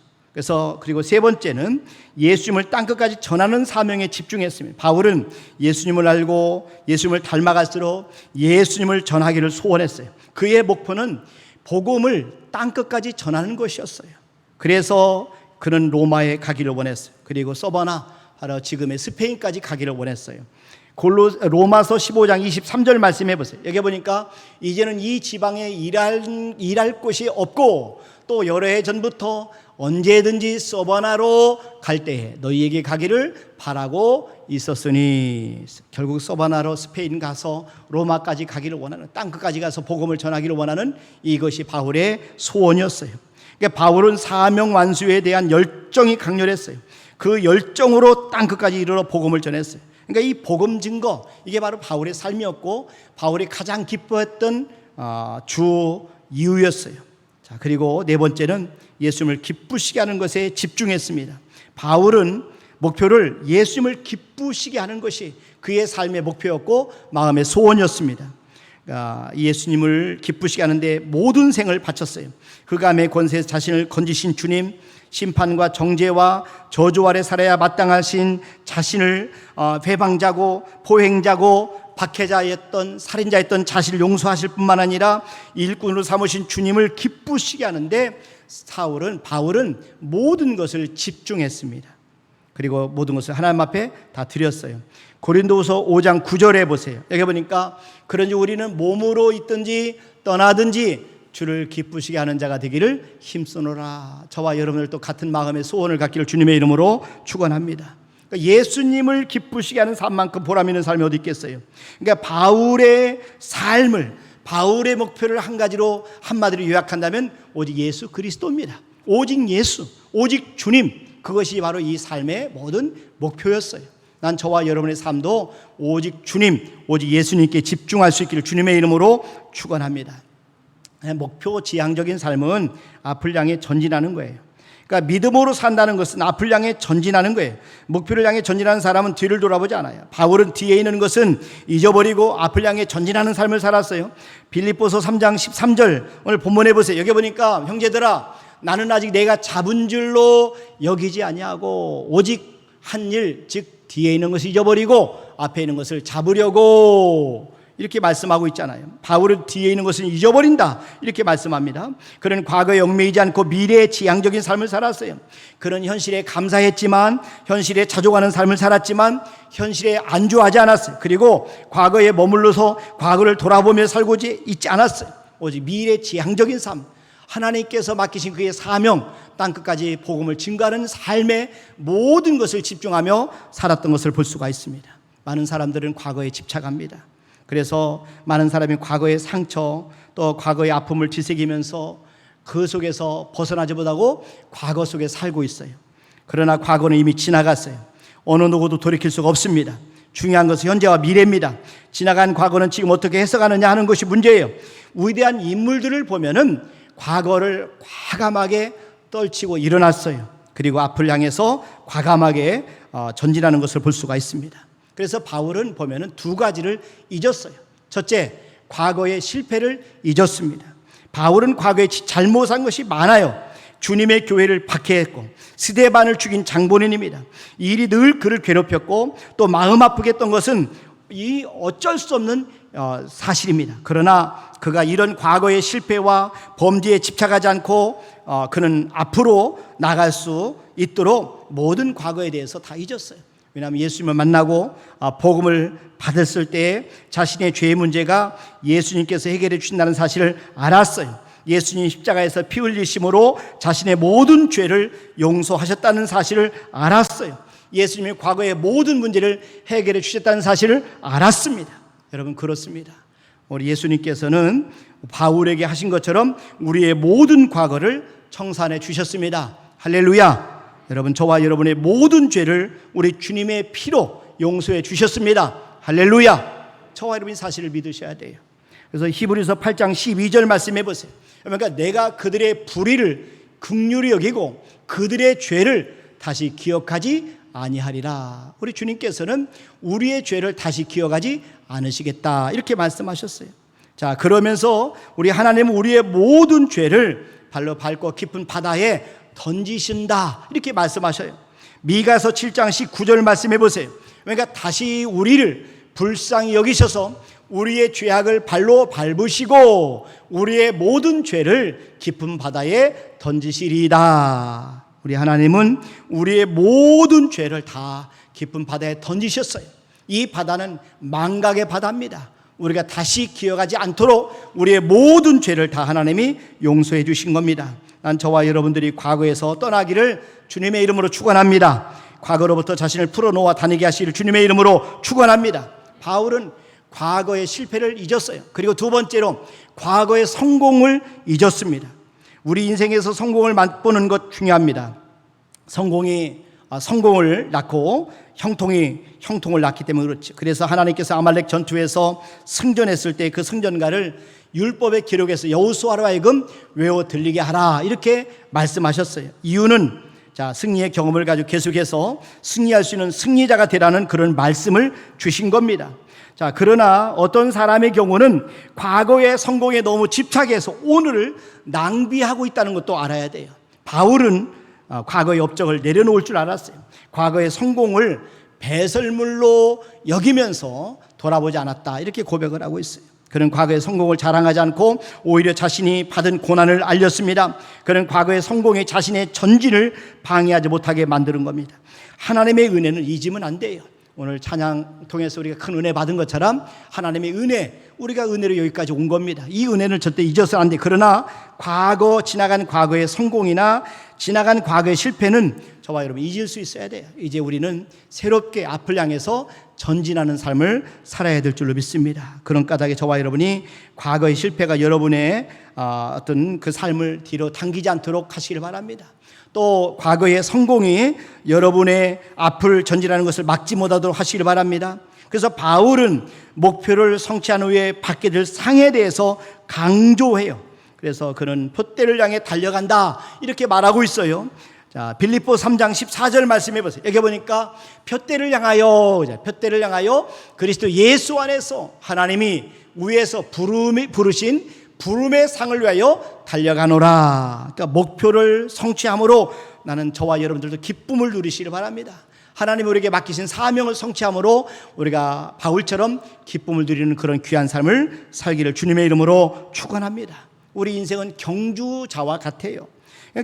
그리고 세 번째는 예수님을 땅끝까지 전하는 사명에 집중했습니다. 바울은 예수님을 알고 예수님을 닮아갈수록 예수님을 전하기를 소원했어요. 그의 목표는 복음을 땅끝까지 전하는 것이었어요. 그래서 그는 로마에 가기를 원했어요. 그리고 서바나, 바로 지금의 스페인까지 가기를 원했어요. 로마서 15장 23절 말씀해 보세요. 여기 보니까 이제는 이 지방에 일할 곳이 없고 또 여러 해 전부터 언제든지 서바나로 갈 때에 너희에게 가기를 바라고 있었으니, 결국 서바나로 스페인 가서 로마까지 가기를 원하는, 땅끝까지 가서 복음을 전하기를 원하는 이것이 바울의 소원이었어요. 그러니까 바울은 사명 완수에 대한 열정이 강렬했어요. 그 열정으로 땅끝까지 이르러 복음을 전했어요. 그러니까 이 복음 증거, 이게 바로 바울의 삶이었고 바울이 가장 기뻐했던 주 이유였어요. 자, 그리고 네 번째는 예수님을 기쁘시게 하는 것에 집중했습니다. 바울은 목표를 예수님을 기쁘시게 하는 것이 그의 삶의 목표였고 마음의 소원이었습니다. 그러니까 예수님을 기쁘시게 하는데 모든 생을 바쳤어요. 흑암의 권세에서 자신을 건지신 주님, 심판과 정죄와 저주 아래 살아야 마땅하신 자신을 배방자고 포행자고 박해자였던, 살인자였던 자신을 용서하실 뿐만 아니라 일꾼으로 삼으신 주님을 기쁘시게 하는데 바울은 모든 것을 집중했습니다. 그리고 모든 것을 하나님 앞에 다 드렸어요. 고린도후서 5장 9절에 보세요. 여기 보니까 그런지 우리는 몸으로 있든지 떠나든지 주를 기쁘시게 하는 자가 되기를 힘쓰노라. 저와 여러분들 또 같은 마음의 소원을 갖기를 주님의 이름으로 축원합니다. 그러니까 예수님을 기쁘시게 하는 삶만큼 보람 있는 삶이 어디 있겠어요. 그러니까 바울의 삶을, 바울의 목표를 한 가지로 한마디로 요약한다면 오직 예수 그리스도입니다. 오직 예수, 오직 주님, 그것이 바로 이 삶의 모든 목표였어요. 난 저와 여러분의 삶도 오직 주님, 오직 예수님께 집중할 수 있기를 주님의 이름으로 축원합니다. 목표 지향적인 삶은 앞을 향해 전진하는 거예요. 그러니까 믿음으로 산다는 것은 앞을 향해 전진하는 거예요. 목표를 향해 전진하는 사람은 뒤를 돌아보지 않아요. 바울은 뒤에 있는 것은 잊어버리고 앞을 향해 전진하는 삶을 살았어요. 빌립보서 3장 13절 오늘 본문에 보세요. 여기 보니까 형제들아, 나는 아직 내가 잡은 줄로 여기지 아니하고 오직 한 일, 즉 뒤에 있는 것을 잊어버리고 앞에 있는 것을 잡으려고, 이렇게 말씀하고 있잖아요. 바울은 뒤에 있는 것을 잊어버린다, 이렇게 말씀합니다. 그는 과거에 얽매이지 않고 미래에 지향적인 삶을 살았어요. 그는 현실에 감사했지만, 현실에 자족하는 삶을 살았지만 현실에 안주하지 않았어요. 그리고 과거에 머물러서 과거를 돌아보며 살고 있지 않았어요. 오직 미래 지향적인 삶, 하나님께서 맡기신 그의 사명, 땅끝까지 복음을 증거하는 삶의 모든 것을 집중하며 살았던 것을 볼 수가 있습니다. 많은 사람들은 과거에 집착합니다. 그래서 많은 사람이 과거의 상처, 또 과거의 아픔을 지새기면서 그 속에서 벗어나지 못하고 과거 속에 살고 있어요. 그러나 과거는 이미 지나갔어요. 어느 누구도 돌이킬 수가 없습니다. 중요한 것은 현재와 미래입니다. 지나간 과거는 지금 어떻게 해석하느냐 하는 것이 문제예요. 위대한 인물들을 보면은 과거를 과감하게 떨치고 일어났어요. 그리고 앞을 향해서 과감하게 전진하는 것을 볼 수가 있습니다. 그래서 바울은 보면은 두 가지를 잊었어요. 첫째, 과거의 실패를 잊었습니다. 바울은 과거에 잘못한 것이 많아요. 주님의 교회를 박해했고 스데반을 죽인 장본인입니다. 이 일이 늘 그를 괴롭혔고 또 마음 아프게 했던 것은 이 어쩔 수 없는 사실입니다. 그러나 그가 이런 과거의 실패와 범죄에 집착하지 않고 그는 앞으로 나갈 수 있도록 모든 과거에 대해서 다 잊었어요. 왜냐하면 예수님을 만나고 복음을 받았을 때 자신의 죄의 문제가 예수님께서 해결해 주신다는 사실을 알았어요. 예수님 십자가에서 피 흘리심으로 자신의 모든 죄를 용서하셨다는 사실을 알았어요. 예수님이 과거의 모든 문제를 해결해 주셨다는 사실을 알았습니다. 여러분, 그렇습니다. 우리 예수님께서는 바울에게 하신 것처럼 우리의 모든 과거를 청산해 주셨습니다. 할렐루야. 여러분, 저와 여러분의 모든 죄를 우리 주님의 피로 용서해 주셨습니다. 할렐루야. 저와 여러분이 사실을 믿으셔야 돼요. 그래서 히브리서 8장 12절 말씀해 보세요. 그러니까 내가 그들의 불의를 긍휼히 여기고 그들의 죄를 다시 기억하지 아니하리라. 우리 주님께서는 우리의 죄를 다시 기억하지 않으시겠다, 이렇게 말씀하셨어요. 자, 그러면서 우리 하나님은 우리의 모든 죄를 발로 밟고 깊은 바다에 던지신다, 이렇게 말씀하셔요. 미가서 7장 19절 말씀해 보세요. 그러니까 다시 우리를 불쌍히 여기셔서 우리의 죄악을 발로 밟으시고 우리의 모든 죄를 깊은 바다에 던지시리이다. 우리 하나님은 우리의 모든 죄를 다 깊은 바다에 던지셨어요. 이 바다는 망각의 바다입니다. 우리가 다시 기억하지 않도록 우리의 모든 죄를 다 하나님이 용서해 주신 겁니다. 난 저와 여러분들이 과거에서 떠나기를 주님의 이름으로 축원합니다. 과거로부터 자신을 풀어놓아 다니게 하시기를 주님의 이름으로 축원합니다. 바울은 과거의 실패를 잊었어요. 그리고 두 번째로 과거의 성공을 잊었습니다. 우리 인생에서 성공을 맛보는 것 중요합니다. 성공을 낳고 형통을 낳기 때문에 그렇죠. 그래서 하나님께서 아말렉 전투에서 승전했을 때 그 승전가를 율법의 기록에서 여호수아로 하여금 외워 들리게 하라, 이렇게 말씀하셨어요. 이유는 승리의 경험을 가지고 계속해서 승리할 수 있는 승리자가 되라는 그런 말씀을 주신 겁니다. 그러나 어떤 사람의 경우는 과거의 성공에 너무 집착해서 오늘을 낭비하고 있다는 것도 알아야 돼요. 바울은 과거의 업적을 내려놓을 줄 알았어요. 과거의 성공을 배설물로 여기면서 돌아보지 않았다, 이렇게 고백을 하고 있어요. 그는 과거의 성공을 자랑하지 않고 오히려 자신이 받은 고난을 알렸습니다. 그는 과거의 성공이 자신의 전진을 방해하지 못하게 만드는 겁니다. 하나님의 은혜는 잊으면 안 돼요. 오늘 찬양 통해서 우리가 큰 은혜 받은 것처럼 하나님의 은혜, 우리가 은혜로 여기까지 온 겁니다. 이 은혜는 절대 잊어서는 안 돼. 그러나 지나간 과거의 성공이나 지나간 과거의 실패는 저와 여러분 잊을 수 있어야 돼요. 이제 우리는 새롭게 앞을 향해서 전진하는 삶을 살아야 될 줄로 믿습니다. 그런 까닭에 저와 여러분이 과거의 실패가 여러분의 어떤 그 삶을 뒤로 당기지 않도록 하시길 바랍니다. 또 과거의 성공이 여러분의 앞을 전진하는 것을 막지 못하도록 하시길 바랍니다. 그래서 바울은 목표를 성취한 후에 받게 될 상에 대해서 강조해요. 그래서 그는 표대를 향해 달려간다, 이렇게 말하고 있어요. 빌립보 3장 14절 말씀해 보세요. 여기 보니까 표대를 향하여 그리스도 예수 안에서 하나님이 위에서 부르신 부름의 상을 위하여 달려가노라. 그러니까 목표를 성취함으로 나는 저와 여러분들도 기쁨을 누리시길 바랍니다. 하나님 우리에게 맡기신 사명을 성취함으로 우리가 바울처럼 기쁨을 누리는 그런 귀한 삶을 살기를 주님의 이름으로 축원합니다. 우리 인생은 경주자와 같아요.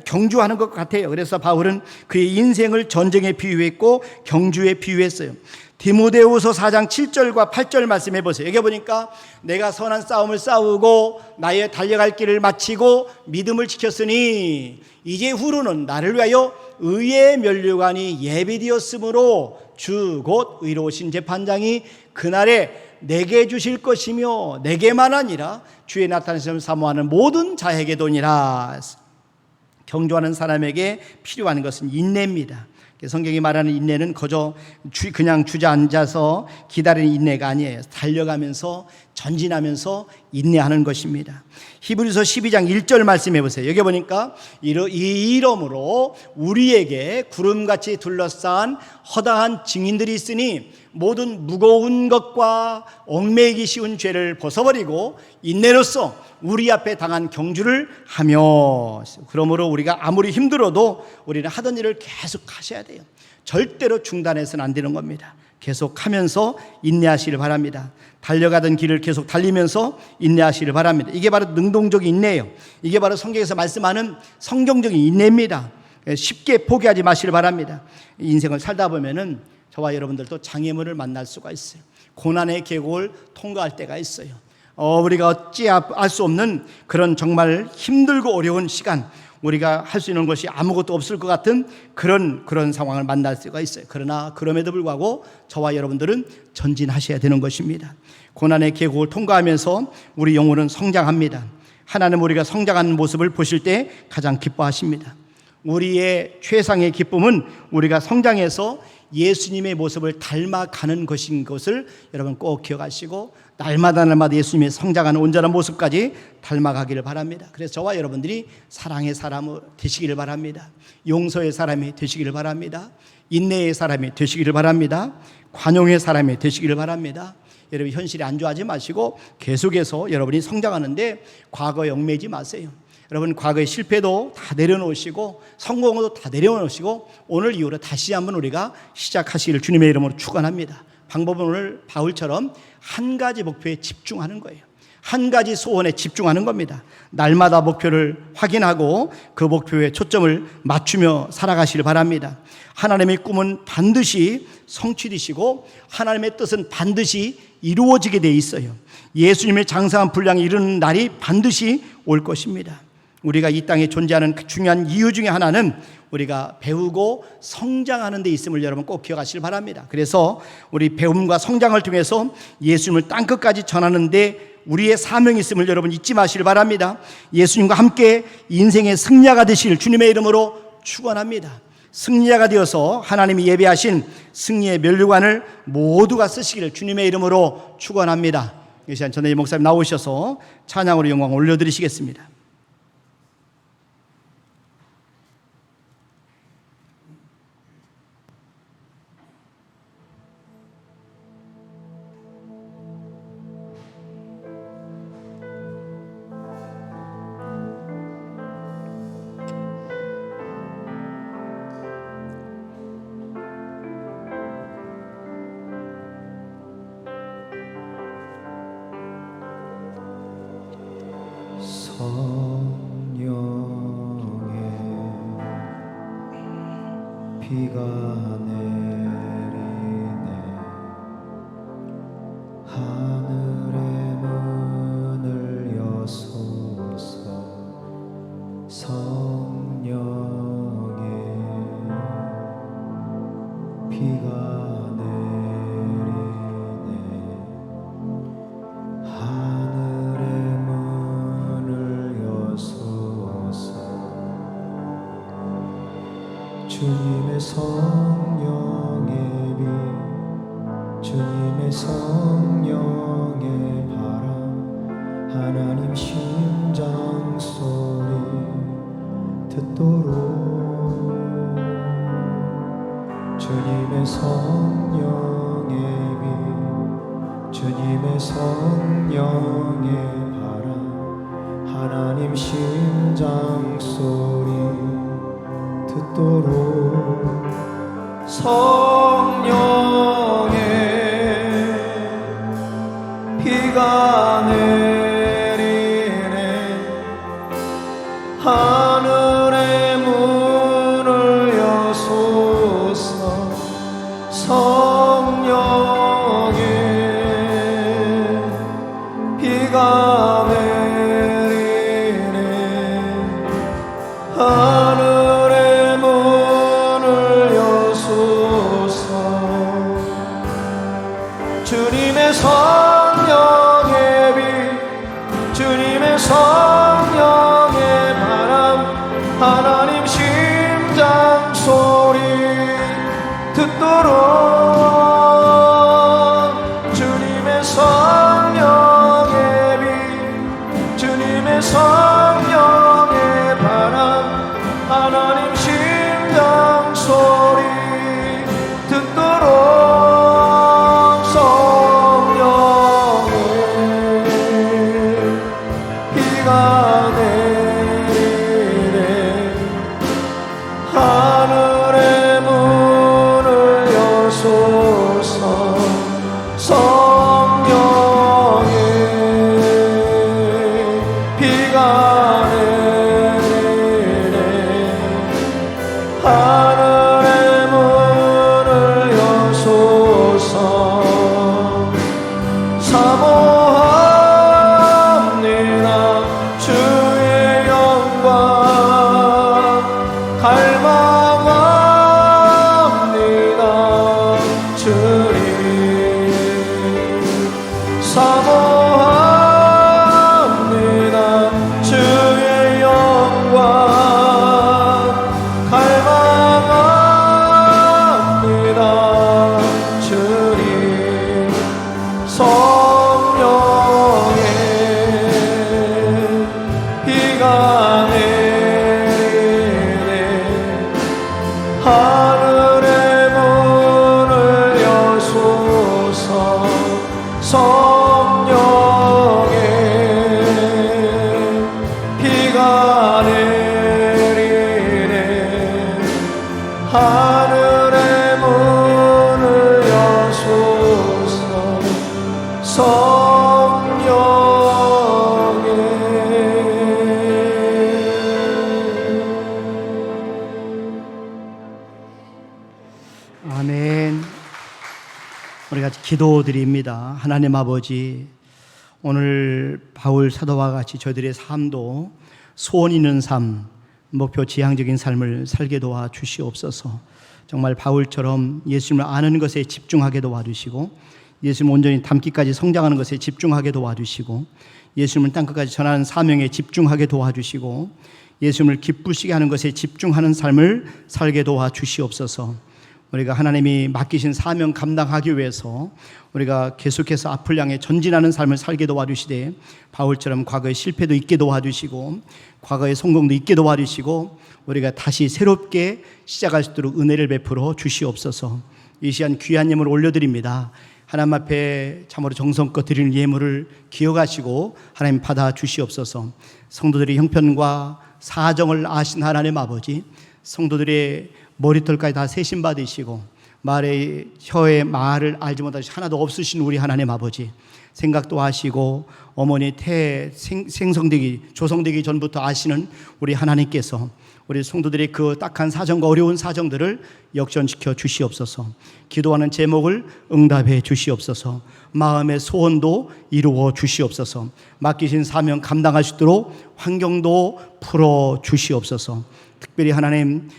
경주하는 것 같아요. 그래서 바울은 그의 인생을 전쟁에 비유했고 경주에 비유했어요. 디모데후서 4장 7절과 8절 말씀해 보세요. 여기 보니까 내가 선한 싸움을 싸우고 나의 달려갈 길을 마치고 믿음을 지켰으니 이제 후로는 나를 위하여 의의 면류관이 예비되었으므로 주 곧 의로우신 재판장이 그날에 내게 주실 것이며 내게만 아니라 주의 나타나심을 사모하는 모든 자에게도니라. 경주하는 사람에게 필요한 것은 인내입니다. 성경이 말하는 인내는 그냥 주저앉아서 기다리는 인내가 아니에요. 달려가면서 전진하면서 인내하는 것입니다. 히브리서 12장 1절 말씀해 보세요. 여기 보니까 이 이러므로 우리에게 구름같이 둘러싼 허다한 증인들이 있으니 모든 무거운 것과 얽매이기 쉬운 죄를 벗어버리고 인내로써 우리 앞에 당한 경주를 하며, 그러므로 우리가 아무리 힘들어도 우리는 하던 일을 계속 하셔야 돼요. 절대로 중단해서는 안 되는 겁니다. 계속 하면서 인내하시길 바랍니다. 달려가던 길을 계속 달리면서 인내하시길 바랍니다. 이게 바로 능동적인 인내예요. 이게 바로 성경에서 말씀하는 성경적인 인내입니다. 쉽게 포기하지 마시길 바랍니다. 인생을 살다 보면은 저와 여러분들도 장애물을 만날 수가 있어요. 고난의 계곡을 통과할 때가 있어요. 우리가 어찌 알 수 없는 그런 정말 힘들고 어려운 시간, 우리가 할 수 있는 것이 아무것도 없을 것 같은 그런 상황을 만날 수가 있어요. 그러나 그럼에도 불구하고 저와 여러분들은 전진하셔야 되는 것입니다. 고난의 계곡을 통과하면서 우리 영혼은 성장합니다. 하나님 우리가 성장하는 모습을 보실 때 가장 기뻐하십니다. 우리의 최상의 기쁨은 우리가 성장해서 예수님의 모습을 닮아가는 것인 것을 여러분 꼭 기억하시고, 날마다 예수님의 성장하는 온전한 모습까지 닮아가기를 바랍니다. 그래서 저와 여러분들이 사랑의 사람이 되시기를 바랍니다. 용서의 사람이 되시기를 바랍니다. 인내의 사람이 되시기를 바랍니다. 관용의 사람이 되시기를 바랍니다. 여러분 현실에 안주하지 마시고 계속해서 여러분이 성장하는데 과거에 얽매이지 마세요. 여러분 과거의 실패도 다 내려놓으시고 성공도 다 내려놓으시고 오늘 이후로 다시 한번 우리가 시작하시기를 주님의 이름으로 축원합니다. 방법은 오늘 바울처럼 한 가지 목표에 집중하는 거예요. 한 가지 소원에 집중하는 겁니다. 날마다 목표를 확인하고 그 목표에 초점을 맞추며 살아가시길 바랍니다. 하나님의 꿈은 반드시 성취되시고 하나님의 뜻은 반드시 이루어지게 돼 있어요. 예수님의 장성한 분량이 이르는 날이 반드시 올 것입니다. 우리가 이 땅에 존재하는 중요한 이유 중에 하나는 우리가 배우고 성장하는 데 있음을 여러분 꼭 기억하시길 바랍니다. 그래서 우리 배움과 성장을 통해서 예수님을 땅끝까지 전하는 데 우리의 사명이 있음을 여러분 잊지 마시길 바랍니다. 예수님과 함께 인생의 승리자가 되실 주님의 이름으로 축원합니다. 승리자가 되어서 하나님이 예배하신 승리의 면류관을 모두가 쓰시기를 주님의 이름으로 축원합니다. 이 시간 전에 목사님 나오셔서 찬양으로 영광 올려드리시겠습니다. 성령의 비가 내리네 하늘의 문을 여소서 성령의 비가 주님의 성령의 비 주님의 성령의 바람 하나님 심장 소리 듣도록 주님의 성령의 비 주님의 성령의 바람 하나님 심장 소리 듣도록 성령의 비가 내리네 하늘의 문을 여소서 성령의 비가 내리네 하늘의 문을 여소서 주님의 성령의 비 주님의 성령의 바람 하나님 심장 소리 듣도록 주님의 성령의 비 주님의 성령의 바람 하나님 심장 소리 듣도록 비가 내리네 하늘의 문을 사모합니다. 주의 영광 갈망합니다. 주님 성령의 비가 내리네. 하늘의 문을 여소서. 성령의 비가 내리네. 하늘의 문을 여소서. 아멘. 우리 같이 기도드립니다. 하나님 아버지, 오늘 바울 사도와 같이 저희들의 삶도 소원 있는 삶, 목표 지향적인 삶을 살게 도와 주시옵소서. 정말 바울처럼 예수님을 아는 것에 집중하게 도와주시고, 예수님 온전히 닮기까지 성장하는 것에 집중하게 도와주시고, 예수님을 땅끝까지 전하는 사명에 집중하게 도와주시고, 예수님을 기쁘시게 하는 것에 집중하는 삶을 살게 도와주시옵소서. 우리가 하나님이 맡기신 사명 감당하기 위해서 우리가 계속해서 앞을 향해 전진하는 삶을 살게 도와주시되, 바울처럼 과거의 실패도 있게 도와주시고 과거의 성공도 있게 도와주시고 우리가 다시 새롭게 시작할 수 있도록 은혜를 베풀어 주시옵소서. 이 시간 귀한 예물을 올려드립니다. 하나님 앞에 참으로 정성껏 드리는 예물을 기억하시고 하나님 받아 주시옵소서. 성도들의 형편과 사정을 아신 하나님 아버지, 성도들의 머리털까지 다 세심 받으시고 말의 혀의 말을 알지 못하시 하나도 없으신 우리 하나님 아버지, 생각도 하시고 어머니 생성되기 조성되기 전부터 아시는 우리 하나님께서 우리 성도들의 그 딱한 사정과 어려운 사정들을 역전시켜 주시옵소서. 기도하는 제목을 응답해 주시옵소서. 마음의 소원도 이루어 주시옵소서. 맡기신 사명 감당할 수 있도록 환경도 풀어 주시옵소서. 특별히 하나님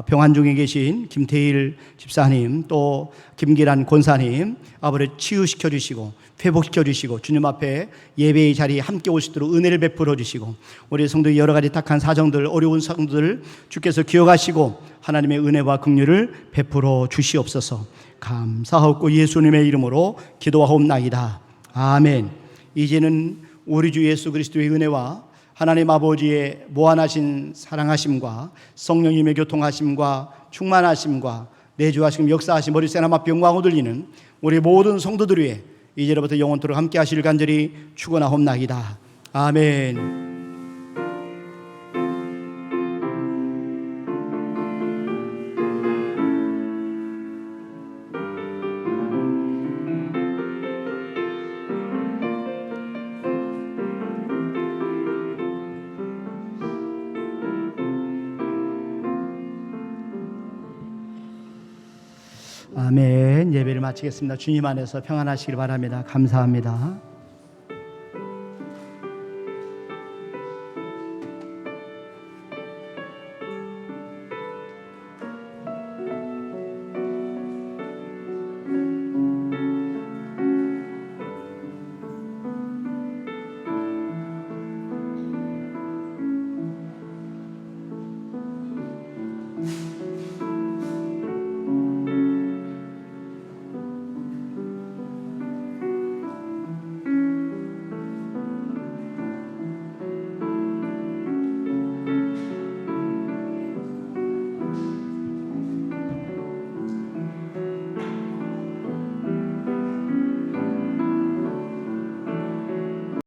병환 중에 계신 김태일 집사님, 또 김기란 권사님 아버지 치유시켜 주시고 회복시켜 주시고 주님 앞에 예배의 자리에 함께 올 수 있도록 은혜를 베풀어 주시고, 우리 성도의 여러 가지 딱한 사정들, 어려운 사정들을 주께서 기억하시고 하나님의 은혜와 긍휼을 베풀어 주시옵소서. 감사하옵고 예수님의 이름으로 기도하옵나이다. 아멘. 이제는 우리 주 예수 그리스도의 은혜와 하나님 아버지의 무한하신 사랑하심과 성령님의 교통하심과 충만하심과 내주하심 역사하심 머리 세남 앞 영광을 돌리는 우리 모든 성도들 위해 이제로부터 영원토록 함께 하실 간절히 축원하옵나이다. 아멘. 아멘. 예배를 마치겠습니다. 주님 안에서 평안하시길 바랍니다. 감사합니다.